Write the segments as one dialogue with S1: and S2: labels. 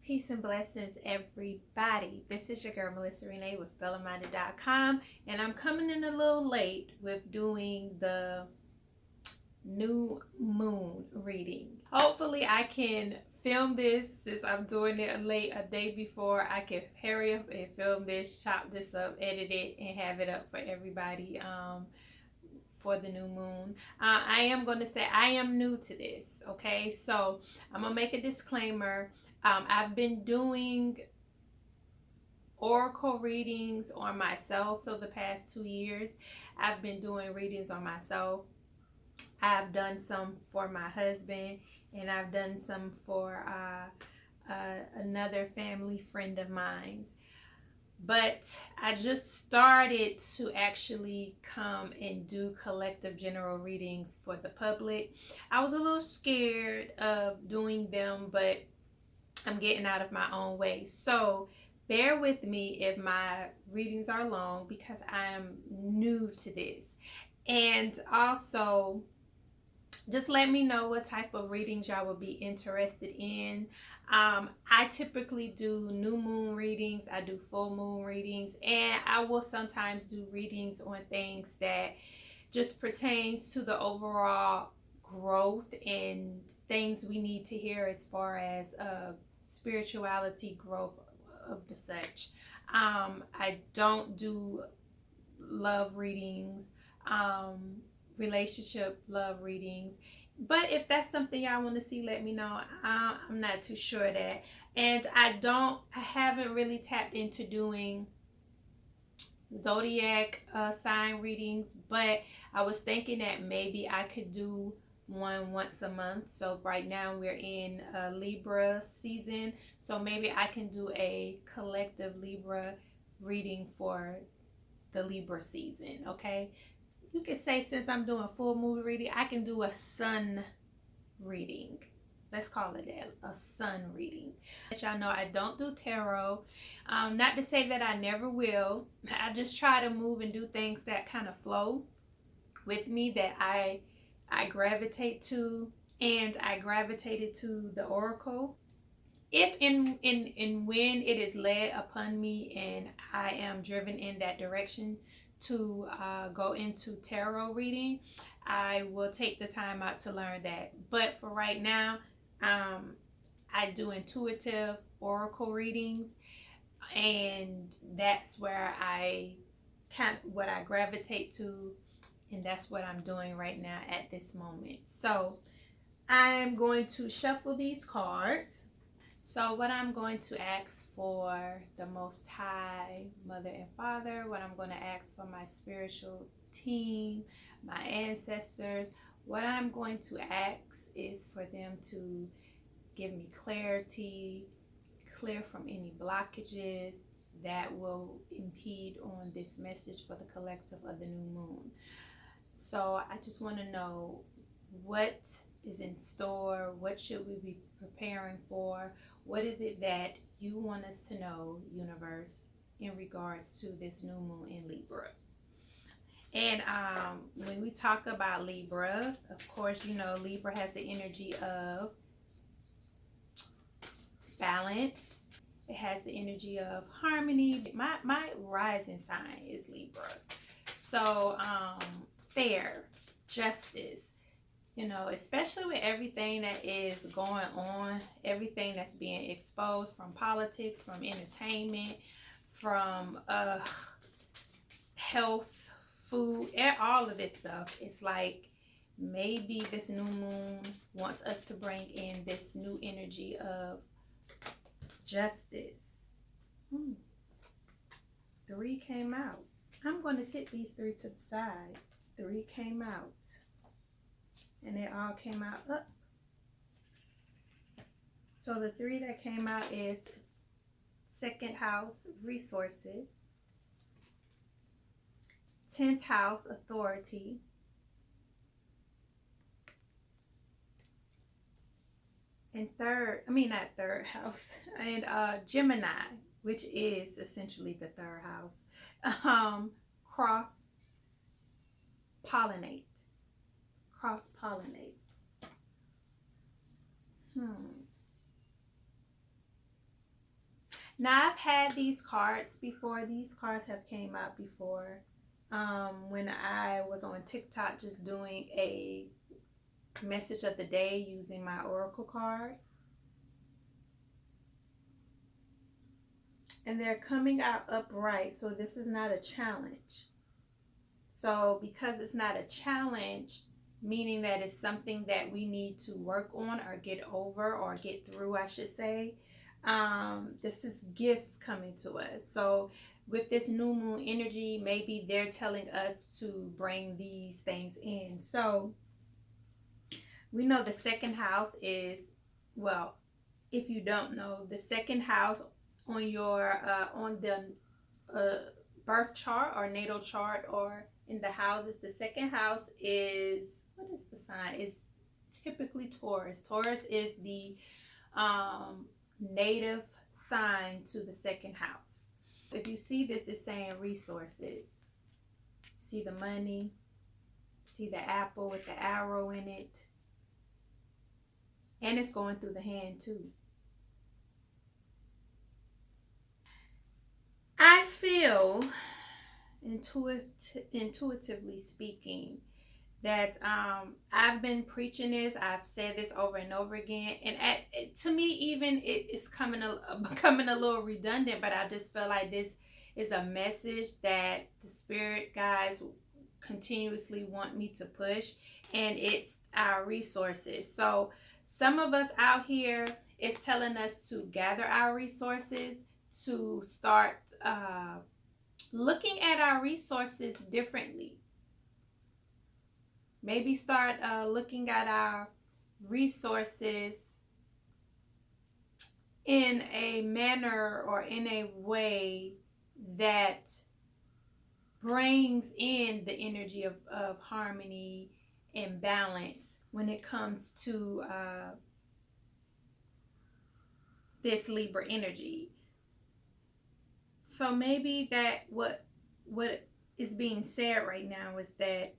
S1: Peace and blessings, everybody. This is your girl, Melissa Renee with FellowMinded.com, and I'm coming in a little late with doing the new moon reading. Hopefully, I can film this since I'm doing it late a day before. I can hurry up and film this, chop this up, edit it, and have it up for everybody for the new moon. I am going to say I am new to this, okay? So I'm going to make a disclaimer. I've been doing oracle readings on myself for the past 2 years. I've been doing readings on myself. I've done some for my husband, and I've done some for another family friend of mine. But I just started to actually come and do collective general readings for the public. I was a little scared of doing them, but I'm getting out of my own way. So bear with me if my readings are long because I am new to this. And also, just let me know what type of readings y'all would be interested in. I typically do new moon readings, I do full moon readings, and I will sometimes do readings on things that just pertains to the overall growth and things we need to hear as far as spirituality growth of the such. I don't do love readings, relationship love readings, but if that's something y'all want to see, let me know. I'm not too sure of that. And I haven't really tapped into doing zodiac sign readings, but I was thinking that maybe I could do one once a month. So right now we're in Libra season, so maybe I can do a collective Libra reading for the Libra season. Okay, you could say since I'm doing full moon reading, I can do a sun reading. Let's call it that, a sun reading. Let y'all know I don't do tarot. Not to say that I never will. I just try to move and do things that kind of flow with me, that I gravitate to, and I gravitated to the oracle. If in when it is led upon me and I am driven in that direction to go into tarot reading, I will take the time out to learn that. But for right now, I do intuitive oracle readings, and that's where what I gravitate to, and that's what I'm doing right now at this moment. So I'm going to shuffle these cards. So what I'm going to ask for the Most High, Mother and Father, what I'm going to ask for my spiritual team, my ancestors, what I'm going to ask is for them to give me clarity, clear from any blockages that will impede on this message for the collective of the new moon. So I just want to know what is in store, what should we be preparing for, what is it that you want us to know, universe, in regards to this new moon in Libra. And when we talk about Libra, of course, you know, Libra has the energy of balance. It has the energy of harmony. My rising sign is Libra. So fair, justice, you know, especially with everything that is going on, everything that's being exposed from politics, from entertainment, from health, food, all of this stuff. It's like maybe this new moon wants us to bring in this new energy of justice. 3 came out. I'm going to sit these 3 to the side. 3 came out. And they all came out up. So the 3 that came out is 2nd house, resources. 10th house, authority. And not third house. And Gemini, which is essentially the 3rd house. Cross-pollinate. Cross-pollinate. Now I've had these cards before. These cards have came out before. When I was on TikTok just doing a message of the day using my oracle cards. And they're coming out upright, so this is not a challenge. So because it's not a challenge, meaning that it's something that we need to work on or get over or get through, I should say, this is gifts coming to us. So with this new moon energy, maybe they're telling us to bring these things in. So we know the second house is, well, if you don't know, the second house on your on the birth chart or natal chart or in the houses, the second house is, what is the sign? It's typically Taurus. Taurus is the native sign to the second house. If you see this, it's saying resources. See the money, see the apple with the arrow in it, and it's going through the hand too. I feel, intuitively speaking, that I've been preaching this. I've said this over and over again, and to me, even it's becoming a little redundant. But I just feel like this is a message that the spirit guides continuously want me to push, and it's our resources. So some of us out here is telling us to gather our resources, to start looking at our resources differently. Maybe start looking at our resources in a manner or in a way that brings in the energy of harmony and balance when it comes to this Libra energy. So maybe that what is being said right now is that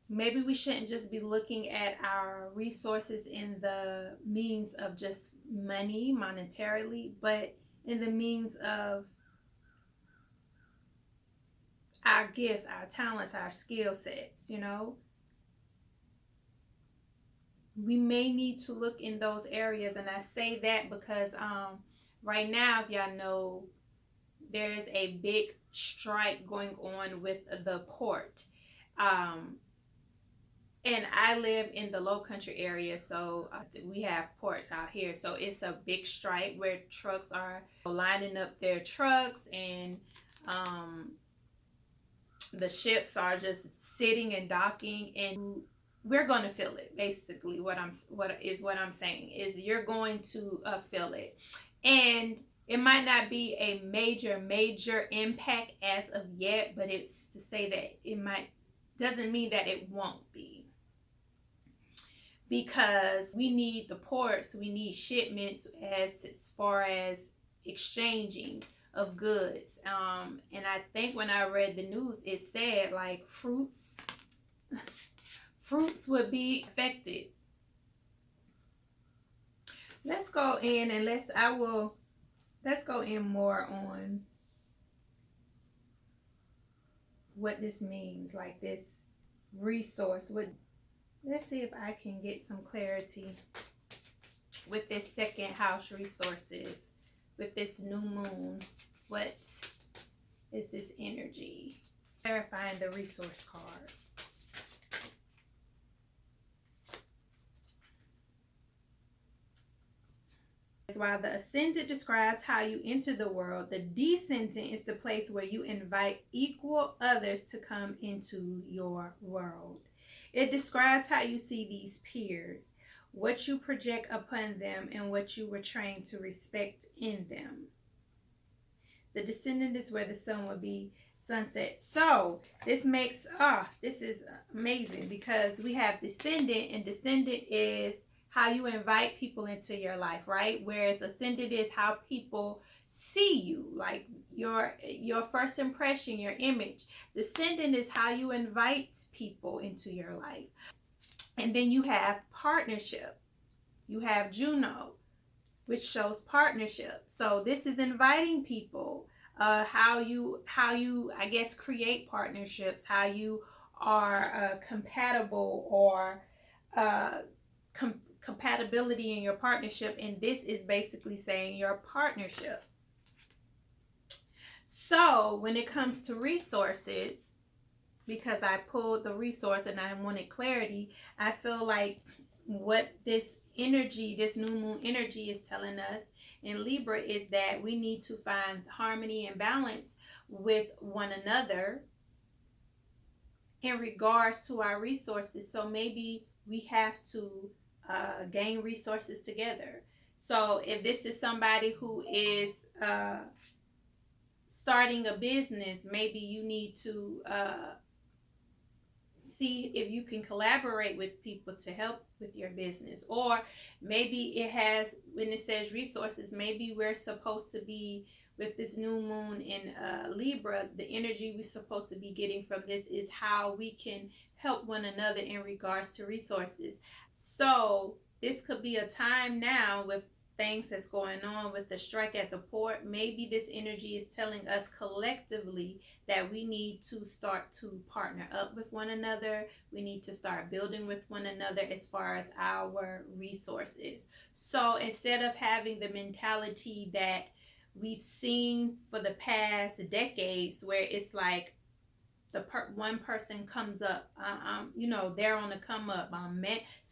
S1: maybe we shouldn't just be looking at our resources in the means of just money, monetarily, but in the means of our gifts, our talents, our skill sets, We may need to look in those areas. And I say that because right now, if y'all know, there is a big strike going on with the port. And I live in the low country area, so we have ports out here. So it's a big strike where trucks are lining up their trucks, and the ships are just sitting and docking, and we're going to feel it. Basically, what I'm saying is you're going to feel it, and it might not be a major impact as of yet, but it's to say that it might doesn't mean that it won't be. Because we need the ports, we need shipments as far as exchanging of goods. And I think when I read the news, it said like fruits would be affected. Let's go in and let's go in more on what this means, like this resource. Let's see if I can get some clarity with this second house resources, with this new moon. What is this energy? Clarifying the resource card. While the ascendant describes how you enter the world, the descendant is the place where you invite equal others to come into your world. It describes how you see these peers, what you project upon them, and what you were trained to respect in them. The descendant is where the sun will be sunset. So this makes, this is amazing, because we have descendant, and descendant is how you invite people into your life, right? Whereas ascendant is how people see you, like your first impression, your image. Descendant is how you invite people into your life. And then you have partnership. You have Juno. which shows partnership. So this is inviting people, how you I guess create partnerships, how you are compatible, or uh, compatibility in your partnership. And this is basically saying your partnership. So when it comes to resources, because I pulled the resource and I wanted clarity, I feel like what this energy, this new moon energy, is telling us in Libra is that we need to find harmony and balance with one another in regards to our resources. So maybe we have to gain resources together. So if this is somebody who is starting a business, maybe you need to see if you can collaborate with people to help with your business. Or maybe it has, when it says resources, maybe we're supposed to be, with this new moon in Libra, the energy we're supposed to be getting from this is how we can help one another in regards to resources. So this could be a time now with things that's going on with the strike at the port. Maybe this energy is telling us collectively that we need to start to partner up with one another. We need to start building with one another as far as our resources. So instead of having the mentality that we've seen for the past decades, where it's like one person comes up, they're on the come up, I'm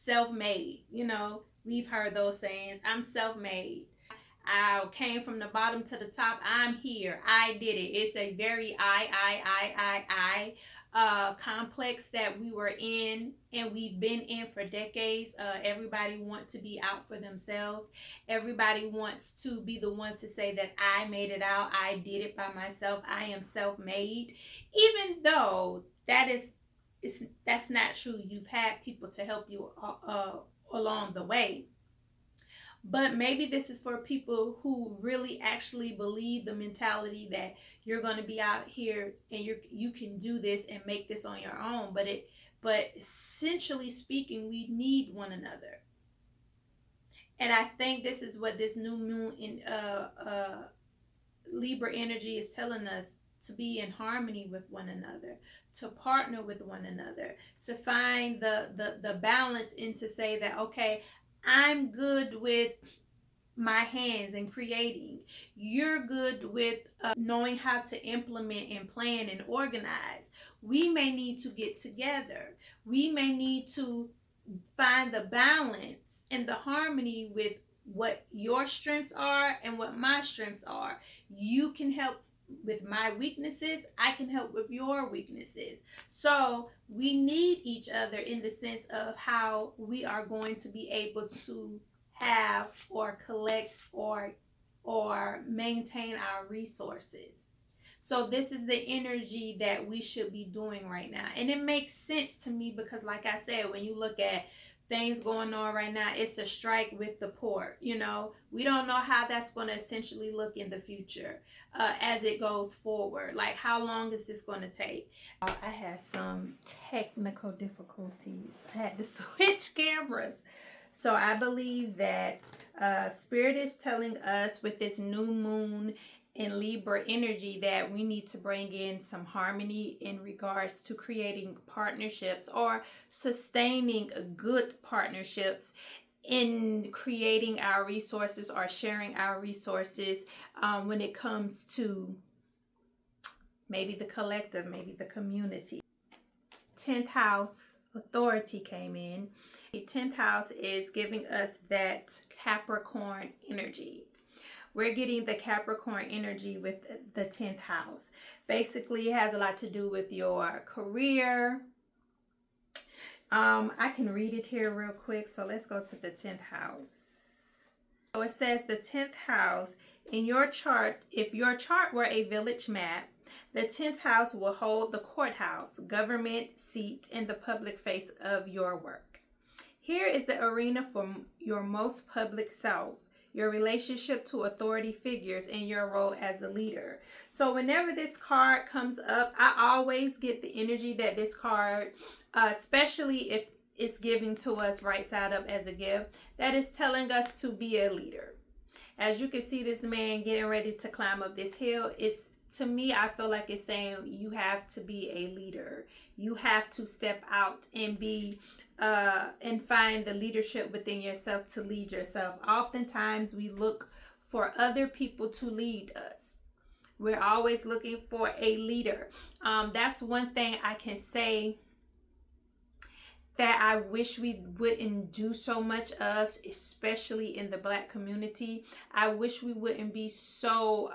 S1: self-made, we've heard those sayings, I'm self-made, I came from the bottom to the top, I'm here, I did it. It's a very I complex that we were in and we've been in for decades. Everybody wants to be out for themselves. Everybody wants to be the one to say that I made it out, I did it by myself, I am self-made, even though that's not true. You've had people to help you along the way. But maybe this is for people who really actually believe the mentality that you're going to be out here and you can do this and make this on your own. But essentially speaking, we need one another. And I think this is what this new moon in Libra energy is telling us, to be in harmony with one another, to partner with one another, to find the balance, and to say that, okay, I'm good with my hands and creating. You're good with knowing how to implement and plan and organize. We may need to get together. We may need to find the balance and the harmony with what your strengths are and what my strengths are. You can help with my weaknesses, I can help with your weaknesses. So we need each other in the sense of how we are going to be able to have or collect or maintain our resources. So this is the energy that we should be doing right now. And it makes sense to me because, like I said, when you look at things going on right now, it's a strike with the port. We don't know how that's going to essentially look in the future as it goes forward. Like, how long is this going to take? I had some technical difficulties. I had to switch cameras. So I believe that Spirit is telling us with this new moon in Libra energy that we need to bring in some harmony in regards to creating partnerships or sustaining good partnerships in creating our resources or sharing our resources when it comes to maybe the collective, maybe the community. 10th house authority came in. The 10th house is giving us that Capricorn energy. We're getting the Capricorn energy with the 10th house. Basically, it has a lot to do with your career. I can read it here real quick. So let's go to the 10th house. So it says the 10th house in your chart, if your chart were a village map, the 10th house will hold the courthouse, government seat, and the public face of your work. Here is the arena for your most public self, your relationship to authority figures, and your role as a leader. So whenever this card comes up, I always get the energy that this card, especially if it's giving to us right side up as a gift, that is telling us to be a leader. As you can see this man getting ready to climb up this hill, it's, to me, I feel like it's saying you have to be a leader. You have to step out and be and find the leadership within yourself to lead yourself. Oftentimes we look for other people to lead us. We're always looking for a leader. That's one thing I can say that I wish we wouldn't do so much of, especially in the Black community. I wish we wouldn't be so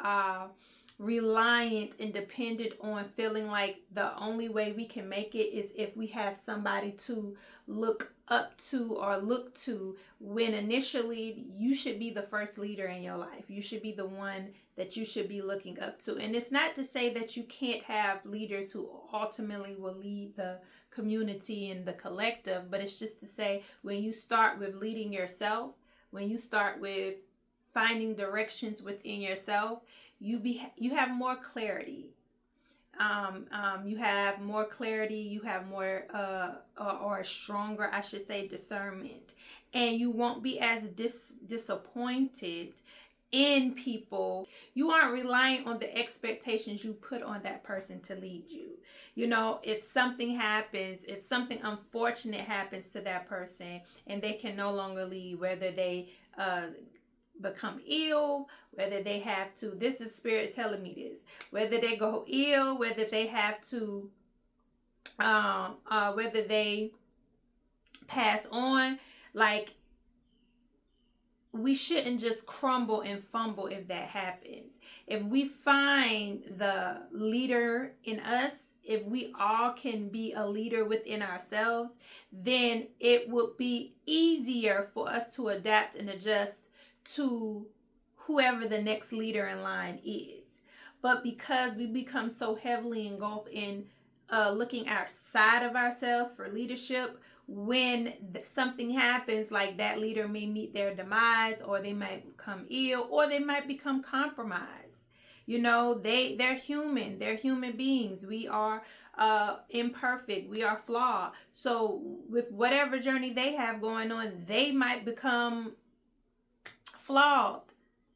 S1: reliant and dependent on feeling like the only way we can make it is if we have somebody to look up to or look to, when initially you should be the first leader in your life. You should be the one that you should be looking up to. And it's not to say that you can't have leaders who ultimately will lead the community and the collective, but it's just to say, when you start with leading yourself, when you start with finding directions within yourself, you have more clarity. You have more clarity. You have more or stronger, I should say, discernment, and you won't be as disappointed in people. You aren't relying on the expectations you put on that person to lead you. You know, if something happens, if something unfortunate happens to that person and they can no longer lead, whether they become ill, whether they have to, this is spirit telling me this, whether they go ill, whether they have to whether they pass on, like, we shouldn't just crumble and fumble if that happens. If we find the leader in us, if we all can be a leader within ourselves, then it would be easier for us to adapt and adjust to whoever the next leader in line is. But because we become so heavily engulfed in looking outside of ourselves for leadership, when something happens, like that leader may meet their demise, or they might become ill, or they might become compromised. You know, they're human. They're human beings. We are imperfect. We are flawed. So with whatever journey they have going on, they might become flawed.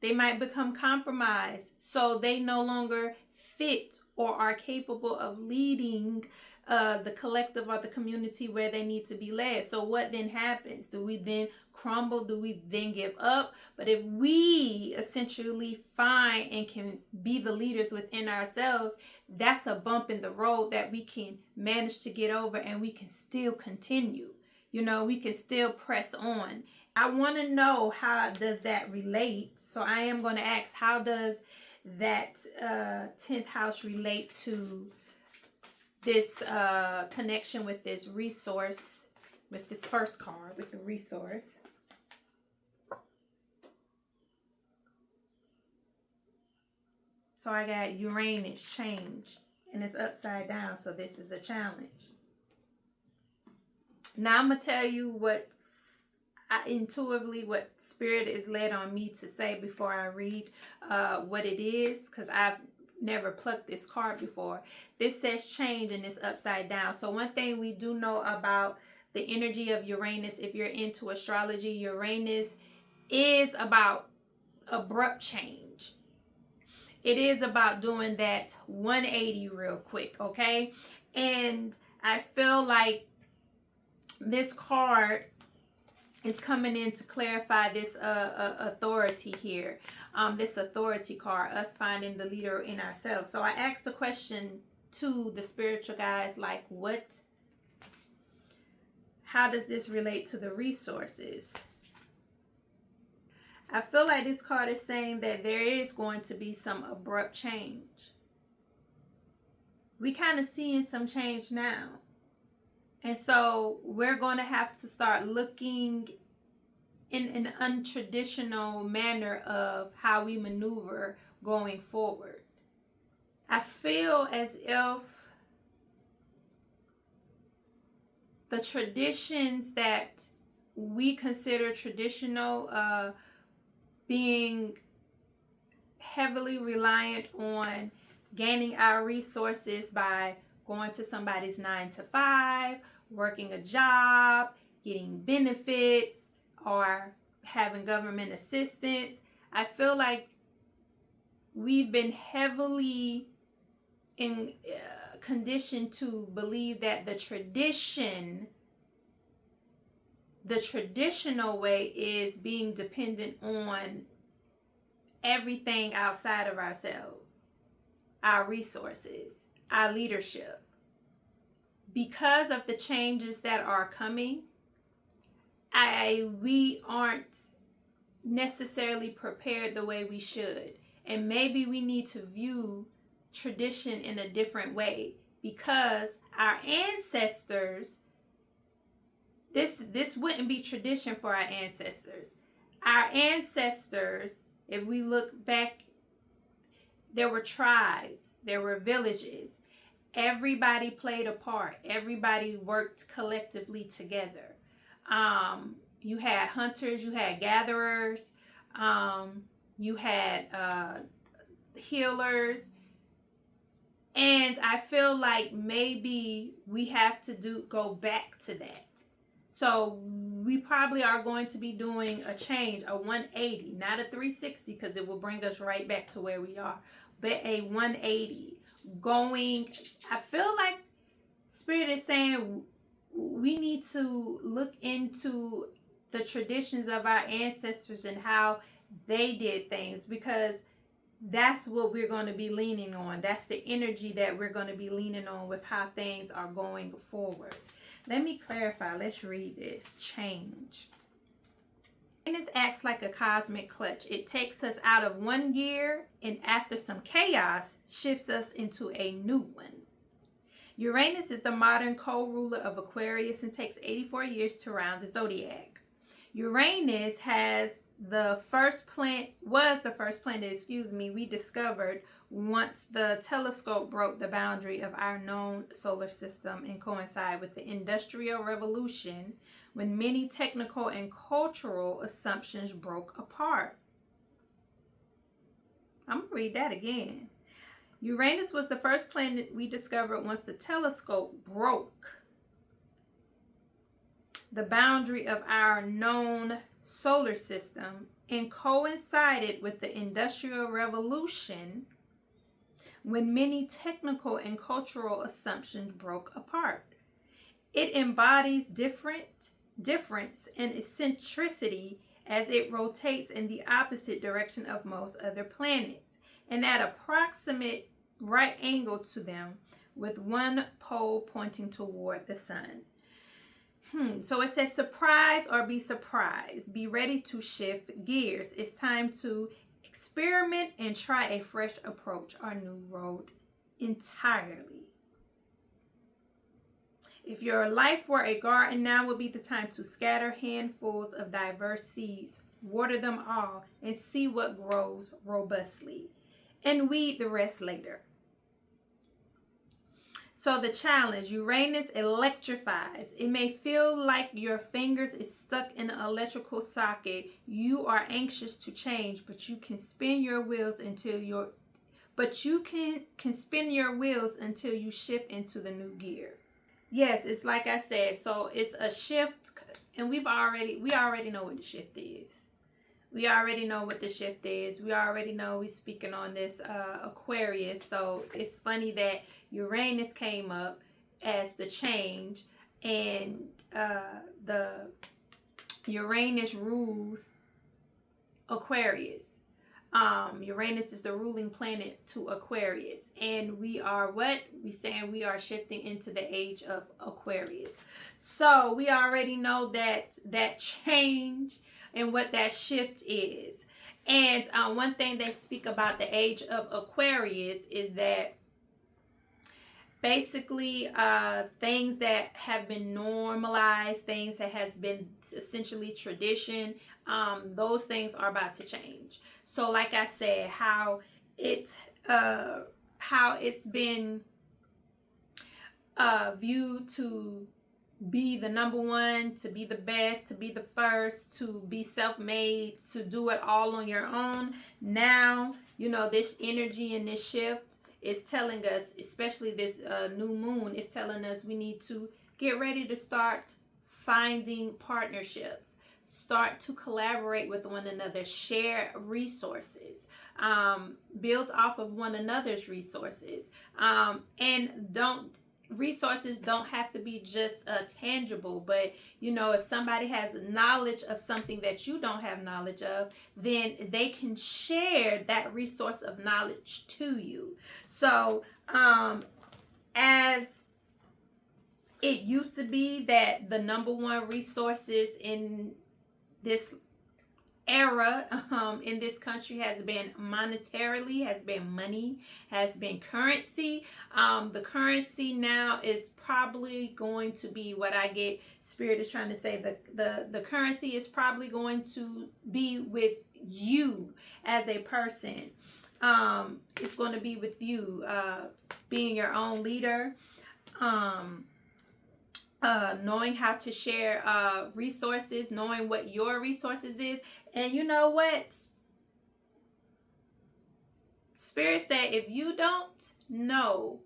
S1: They might become compromised. So they no longer fit or are capable of leading the collective or the community where they need to be led. So what then happens? Do we then crumble? Do we then give up? But if we essentially find and can be the leaders within ourselves, that's a bump in the road that we can manage to get over, and we can still continue. You know, we can still press on. I want to know, how does that relate? So I am going to ask, how does that 10th house relate to this connection with this resource, with this first card, with the resource? So I got Uranus change, and it's upside down, so this is a challenge. Now I'm going to tell you what Spirit is led on me to say before I read what it is, because I've never plucked this card before. This says change, and it's upside down. So one thing we do know about the energy of Uranus, if you're into astrology, Uranus is about abrupt change. It is about doing that 180 real quick, okay? And I feel like this card is coming in to clarify this authority here. This authority card, us finding the leader in ourselves. So I asked the question to the spiritual guides, like, how does this relate to the resources? I feel like this card is saying that there is going to be some abrupt change. We kind of seeing some change now. And so we're going to have to start looking in an untraditional manner of how we maneuver going forward. I feel as if the traditions that we consider traditional, being heavily reliant on gaining our resources by going to somebody's 9-to-5, working a job, getting benefits, or having government assistance. I feel like we've been heavily conditioned to believe that the traditional way is being dependent on everything outside of ourselves, our resources, our leadership. Because of the changes that are coming, we aren't necessarily prepared the way we should. And maybe we need to view tradition in a different way, because our ancestors, this wouldn't be tradition for our ancestors. Our ancestors, if we look back, there were tribes, there were villages. Everybody played a part. Everybody worked collectively together. You had hunters, you had gatherers, you had healers. And I feel like maybe we have to go back to that. So we probably are going to be doing a change, a 180, not a 360, because it will bring us right back to where we are, but a 180 going. I feel like Spirit is saying we need to look into the traditions of our ancestors and how they did things, because that's what we're going to be leaning on. That's the energy that we're going to be leaning on with how things are going forward. Let me clarify. Let's read this. Change. Uranus acts like a cosmic clutch. It takes us out of one gear and after some chaos, shifts us into a new one. Uranus is the modern co-ruler of Aquarius and takes 84 years to round the zodiac. Uranus was the first planet, we discovered once the telescope broke the boundary of our known solar system and coincided with the Industrial Revolution, when many technical and cultural assumptions broke apart. I'm going to read that again. Uranus was the first planet we discovered once the telescope broke the boundary of our known solar system and coincided with the Industrial Revolution, when many technical and cultural assumptions broke apart. It embodies difference and eccentricity as it rotates in the opposite direction of most other planets and at approximate right angle to them, with one pole pointing toward the sun. So it says, surprise or be surprised. Be ready to shift gears. It's time to experiment and try a fresh approach or new road entirely. If your life were a garden, now would be the time to scatter handfuls of diverse seeds, water them all, and see what grows robustly, and weed the rest later. So the challenge, Uranus electrifies. It may feel like your fingers is stuck in an electrical socket. You are anxious to change, but you can spin your wheels until you shift into the new gear. Yes, it's like I said. So it's a shift, and we already know what the shift is. We already know what the shift is. We already know we're speaking on this Aquarius. So it's funny that Uranus came up as the change, and the Uranus rules Aquarius. Uranus is the ruling planet to Aquarius, and we are what? We saying we are shifting into the age of Aquarius. So we already know that change and what that shift is. And one thing they speak about the age of Aquarius is that basically things that have been normalized, things that has been essentially tradition, those things are about to change. So like I said, how it's been viewed to be the number one, to be the best, to be the first, to be self-made, to do it all on your own. Now, this energy and this shift is telling us, especially this new moon, is telling us we need to get ready to start finding partnerships. start to collaborate with one another, share resources, build off of one another's resources, and resources don't have to be just tangible, but if somebody has knowledge of something that you don't have knowledge of, then they can share that resource of knowledge to you. So as it used to be that the number one resources in this era in this country has been monetarily, has been money, has been currency. The currency now is probably going to be what I get. Spirit is trying to say the currency is probably going to be with you as a person. It's going to be with you, being your own leader, knowing how to share resources, knowing what your resources is. And you know what? Spirit said, if you don't know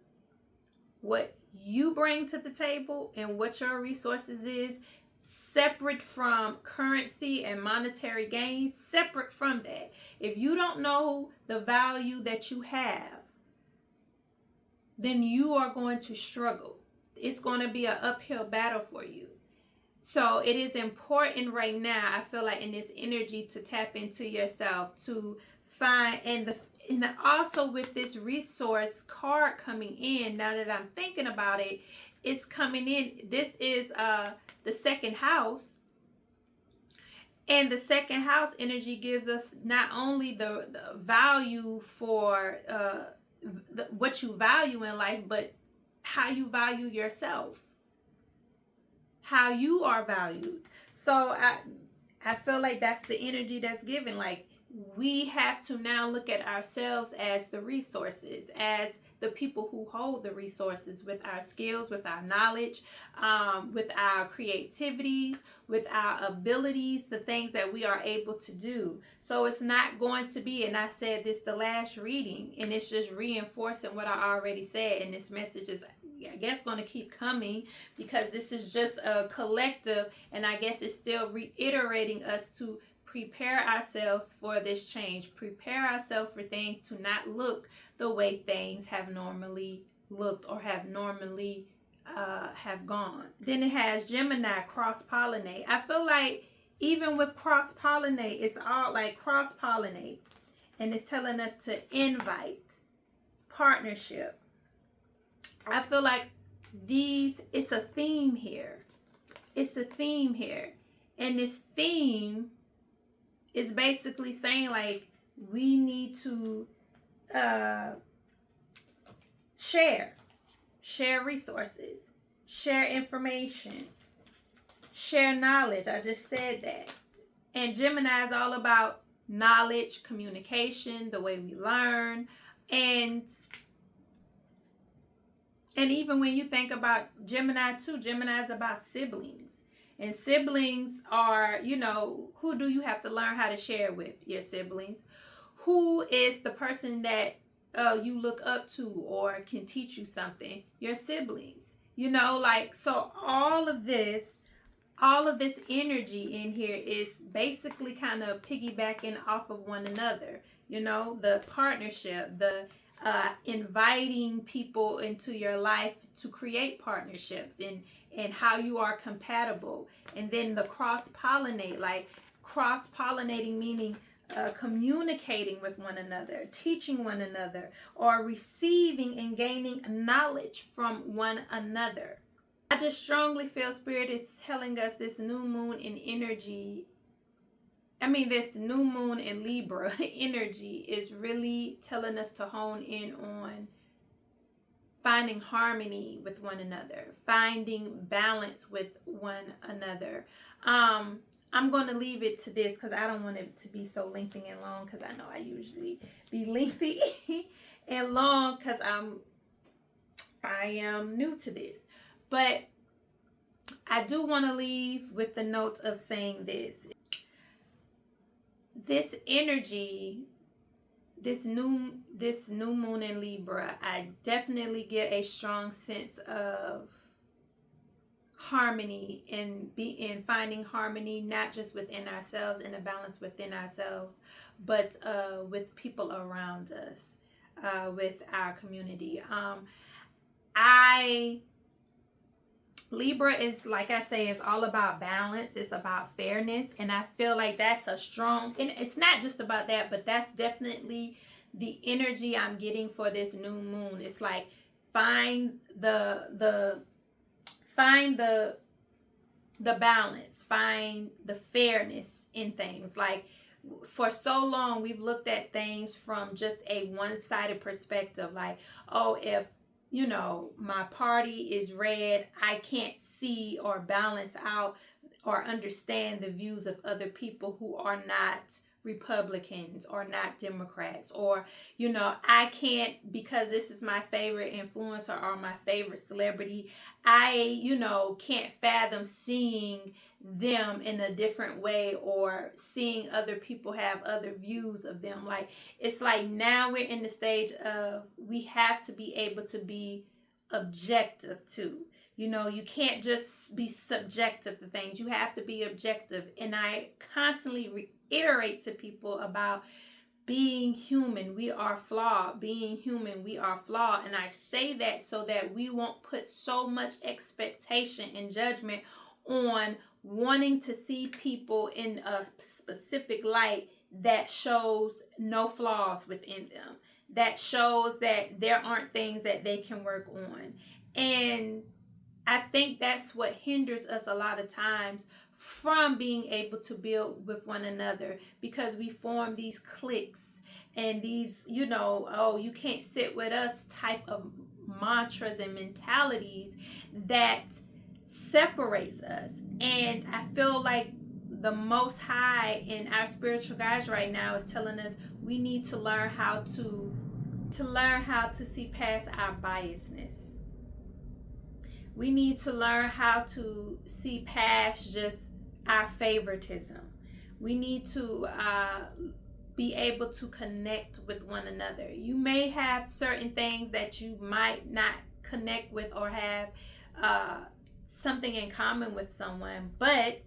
S1: what you bring to the table and what your resources is, separate from currency and monetary gains, separate from that. If you don't know the value that you have, then you are going to struggle. It's going to be an uphill battle for you. So it is important right now, I feel like, in this energy, to tap into yourself, to find, and also with this resource card coming in, now that I'm thinking about it, it's coming in. This is the second house. And the second house energy gives us not only the value for what you value in life, but how you value yourself, how you are valued. So I feel like that's the energy that's given. Like, we have to now look at ourselves as the resources, as the people who hold the resources, with our skills, with our knowledge, with our creativity, with our abilities, the things that we are able to do. So it's not going to be, and I said this the last reading, and it's just reinforcing what I already said, and this message is, I guess, going to keep coming, because this is just a collective, and I guess it's still reiterating us to prepare ourselves for this change, prepare ourselves for things to not look the way things have normally looked or have normally have gone. Then it has Gemini, cross-pollinate. I feel like even with cross-pollinate, it's all like cross-pollinate, and it's telling us to invite partnership. I feel like it's a theme here. It's a theme here. And this theme is basically saying, like, we need to share resources, share information, share knowledge. I just said that. And Gemini is all about knowledge, communication, the way we learn, and even when you think about Gemini too, Gemini is about siblings. And siblings are, who do you have to learn how to share with? Your siblings. Who is the person that you look up to or can teach you something? Your siblings. So all of this energy in here is basically kind of piggybacking off of one another. The partnership, the inviting people into your life to create partnerships, and how you are compatible. And then the cross-pollinate, like cross-pollinating meaning communicating with one another, teaching one another, or receiving and gaining knowledge from one another. I just strongly feel Spirit is telling us this new moon in energy, this new moon in Libra energy is really telling us to hone in on finding harmony with one another, finding balance with one another. I'm going to leave it to this because I don't want it to be so lengthy and long, because I know I usually be lengthy and long because I am new to this. But I do want to leave with the note of saying this. This energy, this new moon in Libra, I definitely get a strong sense of harmony and be in finding harmony, not just within ourselves and a balance within ourselves, but with people around us, with our community. I Libra is, like I say, it's all about balance. It's about fairness. And I feel like that's a strong, and it's not just about that, but that's definitely the energy I'm getting for this new moon. It's like find the balance, find the fairness in things. Like for so long we've looked at things from just a one-sided perspective, like, oh, if my party is red, I can't see or balance out or understand the views of other people who are not Republicans or not Democrats, or I can't, because this is my favorite influencer or my favorite celebrity, I can't fathom seeing them in a different way or seeing other people have other views of them. Like, it's like now we're in the stage of we have to be able to be objective too. You can't just be subjective to things. You have to be objective. And I constantly reiterate to people about being human. We are flawed. Being human, we are flawed. And I say that so that we won't put so much expectation and judgment on wanting to see people in a specific light that shows no flaws within them, that shows that there aren't things that they can work on. And I think that's what hinders us a lot of times from being able to build with one another, because we form these cliques and these, oh, you can't sit with us type of mantras and mentalities that separates us. And I feel like the Most High in our spiritual guides right now is telling us we need to learn how to see past our biasness. We need to learn how to see past just our favoritism. We need to be able to connect with one another. You may have certain things that you might not connect with or have something in common with someone, but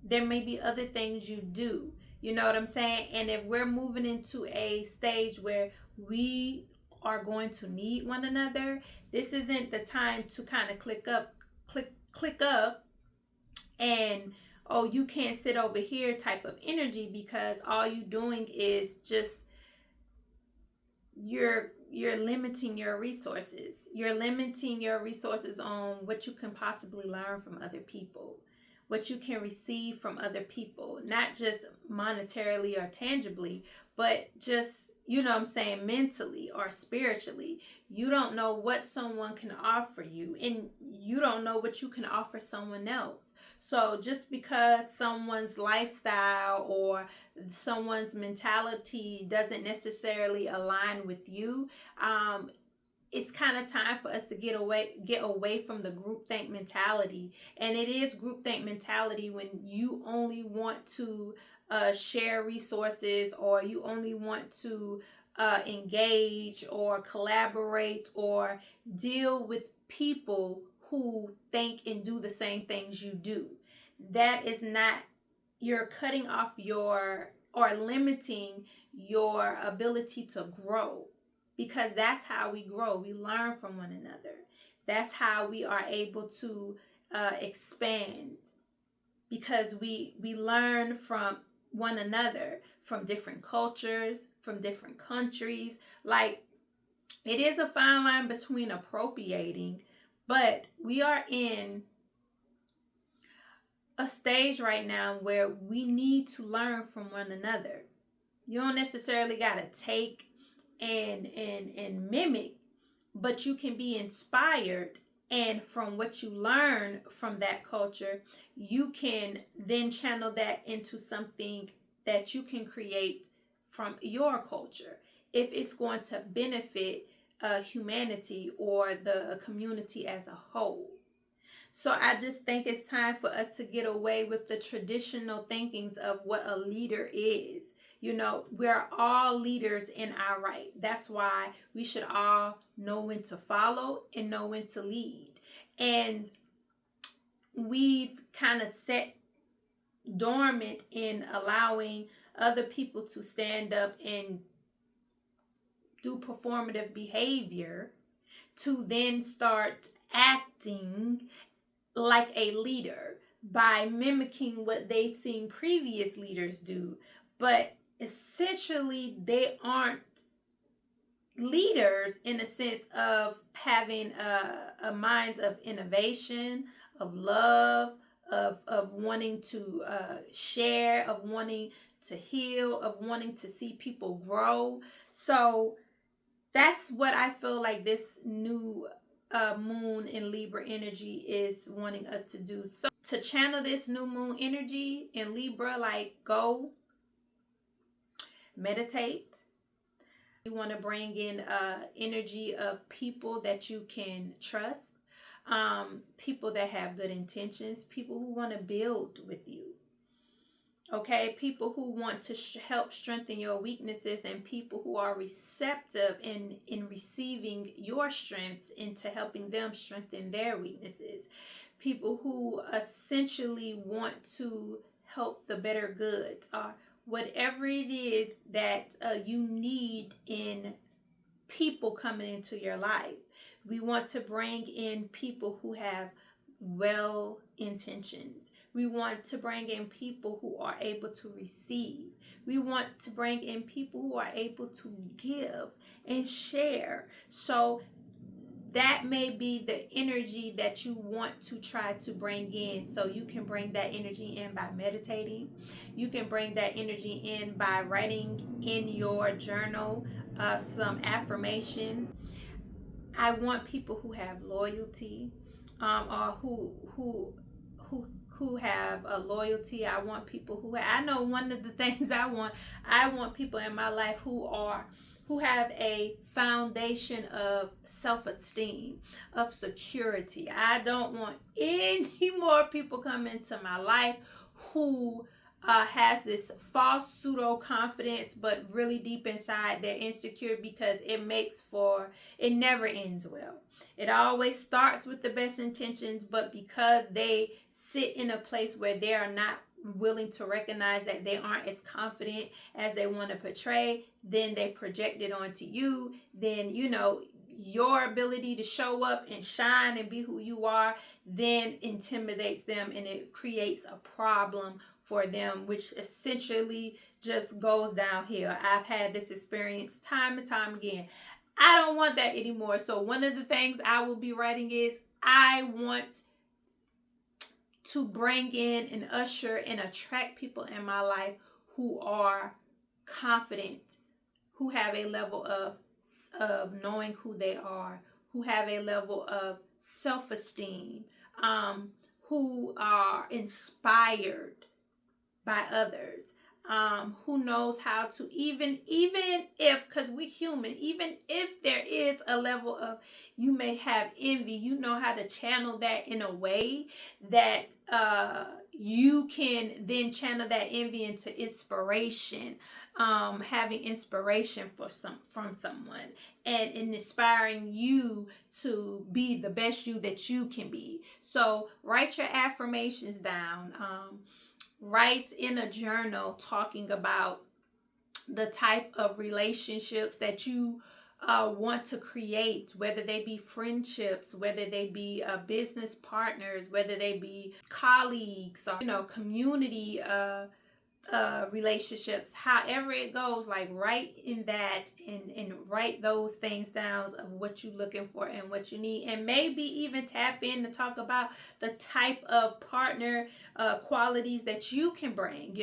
S1: there may be other things you do. You know what I'm saying? And if we're moving into a stage where we are going to need one another, this isn't the time to kind of click up and, oh, you can't sit over here type of energy, because all you doing is just you're limiting your resources. You're limiting your resources on what you can possibly learn from other people, what you can receive from other people, not just monetarily or tangibly, but just, mentally or spiritually. You don't know what someone can offer you, and you don't know what you can offer someone else. So just because someone's lifestyle or someone's mentality doesn't necessarily align with you, it's kind of time for us to get away from the groupthink mentality. And it is groupthink mentality when you only want to share resources, or you only want to engage or collaborate or deal with people who think and do the same things you do. That is not, you're cutting off or limiting your ability to grow, because that's how we grow. We learn from one another. That's how we are able to expand, because we learn from one another, from different cultures, from different countries. Like, it is a fine line between appropriating, but we are in a stage right now where we need to learn from one another. You don't necessarily got to take and mimic, but you can be inspired, and from what you learn from that culture, you can then channel that into something that you can create from your culture, if it's going to benefit humanity or the community as a whole. So I just think it's time for us to get away with the traditional thinkings of what a leader is. We're all leaders in our right. That's why we should all know when to follow and know when to lead. And we've kind of set dormant in allowing other people to stand up and do performative behavior to then start acting like a leader by mimicking what they've seen previous leaders do. But essentially, they aren't leaders in the sense of having a mind of innovation, of love, of wanting to share, of wanting to heal, of wanting to see people grow. So that's what I feel like this new moon in Libra energy is wanting us to do. So to channel this new moon energy in Libra, like, go meditate. You want to bring in energy of people that you can trust, people that have good intentions, people who want to build with you. Okay, people who want to help strengthen your weaknesses, and people who are receptive in receiving your strengths into helping them strengthen their weaknesses. People who essentially want to help the better good, or whatever it is that you need in people coming into your life. We want to bring in people who have well intentions. We want to bring in people who are able to receive. We want to bring in people who are able to give and share. So that may be the energy that you want to try to bring in. So you can bring that energy in by meditating. You can bring that energy in by writing in your journal some affirmations. I want people who have loyalty, or who have a loyalty. I want people who I know one of the things I want people in my life who have a foundation of self-esteem, of security. I don't want any more people come into my life who has this false pseudo confidence, but really deep inside they're insecure, because it never ends well. It always starts with the best intentions, but because they sit in a place where they are not willing to recognize that they aren't as confident as they want to portray, then they project it onto you. Then, your ability to show up and shine and be who you are then intimidates them, and it creates a problem for them, which essentially just goes downhill. I've had this experience time and time again. I don't want that anymore. So one of the things I will be writing is, I want to bring in and usher and attract people in my life who are confident, who have a level of knowing who they are, who have a level of self-esteem, who are inspired by others, who knows how to, even if, because we're human, even if there is a level of, you may have envy, you know how to channel that in a way that you can then channel that envy into inspiration, having inspiration from someone, and inspiring you to be the best you that you can be. So write your affirmations down. Write in a journal talking about the type of relationships that you want to create, whether they be friendships, whether they be business partners, whether they be colleagues, or community relationships, however it goes. Like, write in that, and write those things down of what you're looking for and what you need, and maybe even tap in to talk about the type of partner qualities that you can bring.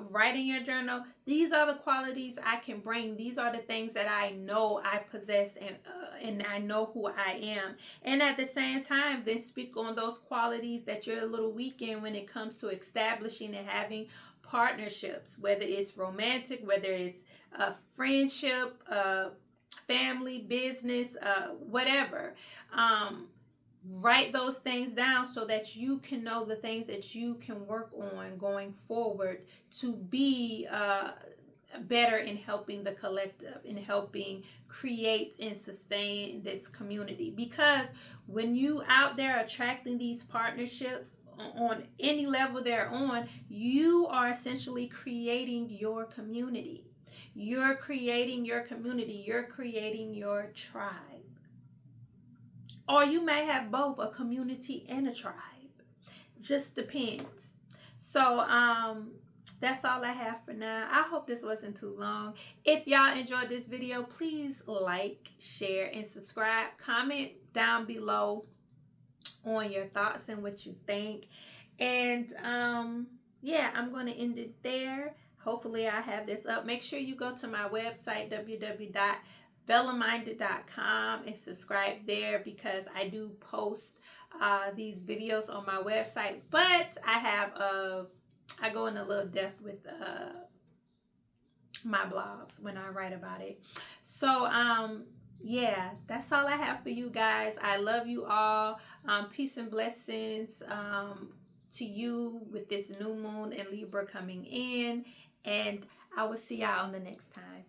S1: Write in your journal, these are the qualities I can bring, these are the things that I know I possess, and I know who I am. And at the same time, then speak on those qualities that you're a little weak in when it comes to establishing and having partnerships, whether it's romantic, whether it's friendship, family, business, whatever. Write those things down so that you can know the things that you can work on going forward to be better in helping the collective, in helping create and sustain this community. Because when you out there attracting these partnerships on any level they're on, you are essentially creating your community. You're creating your community. You're creating your tribe. Or you may have both, a community and a tribe. Just depends. So that's all I have for now. I hope this wasn't too long. If y'all enjoyed this video, please like, share, and subscribe. Comment down below on your thoughts and what you think. And yeah, I'm going to end it there. Hopefully I have this up. Make sure you go to my website, www.bellaminded.com, and subscribe there, because I do post these videos on my website. But I go in a little depth with my blogs when I write about it. So yeah, that's all I have for you guys. I love you all. Peace and blessings to you with this new moon and Libra coming in. And I will see y'all on the next time.